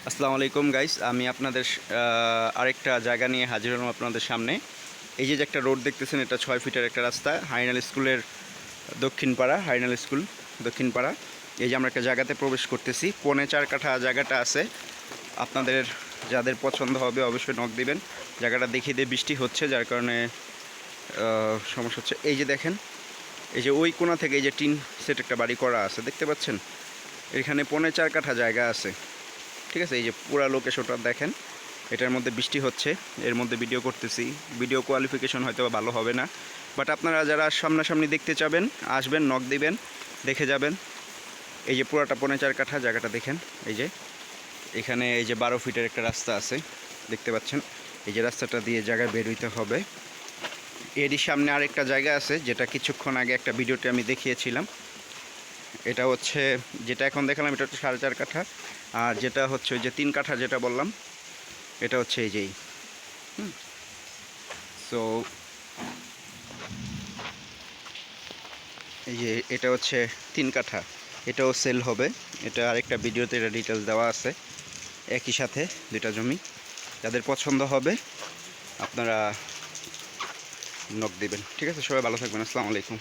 আসসালামু আলাইকুম গাইস, আমি আপনাদের আরেকটা জায়গা নিয়ে হাজির হলাম আপনাদের সামনে। এই যে একটা রোড দেখতেছেন, এটা 6 ফিটের একটা রাস্তা, হাইনাল স্কুলের দক্ষিণ পাড়া, হাইনাল স্কুল দক্ষিণ পাড়া। এই যে আমরা একটা জায়গাতে প্রবেশ করতেছি, 4.25 কাঠা জায়গাটা আছে। আপনাদের যাদের পছন্দ হবে অবশ্যই নক দিবেন। জায়গাটা দেখিয়ে দিয়ে বৃষ্টি হচ্ছে, যার কারণে সমস্যা হচ্ছে। এই যে দেখেন, এই যে ওই কোণা থেকে এই যে টিন সেট একটা বাড়ি করা আছে, দেখতে পাচ্ছেন? এখানে 4.25 কাঠা জায়গা আছে, ঠিক আছে? এই যে পুরা লোকেশনটা দেখেন। এটার মধ্যে বৃষ্টি হচ্ছে, এর মধ্যে ভিডিও করতেছি। ভিডিও কোয়ালিফিকেশন হয়তো ভালো হবে না, বাট আপনারা যারা সামনাসামনি দেখতে চাবেন আসবেন, নক দিবেন, দেখে যাবেন। এই যে পুরাটা 4.25 কাঠা জায়গাটা দেখেন। এই যে এখানে এই যে 12 ফিটের একটা রাস্তা আছে, দেখতে পাচ্ছেন? এই যে রাস্তাটা দিয়ে জায়গায় বের হইতে হবে। এরই সামনে আরেকটা জায়গা আছে, যেটা কিছুক্ষণ আগে একটা ভিডিওতে আমি দেখিয়েছিলাম। এটা হচ্ছে, যেটা এখন দেখালাম, এটা হচ্ছে 4.5 কাঠা। আর যেটা হচ্ছে ওই যে 3 কাঠা যেটা বললাম, এটা হচ্ছে এই যেই। সো এই যে এটা হচ্ছে 3 কাঠা, এটাও সেল হবে। এটা আরেকটা ভিডিওতে এটা ডিটেলস দেওয়া আছে। একই সাথে দুইটা জমি, যাদের পছন্দ হবে আপনারা নক দিবেন। ঠিক আছে, সবাই ভালো থাকবেন। আসসালামু আলাইকুম।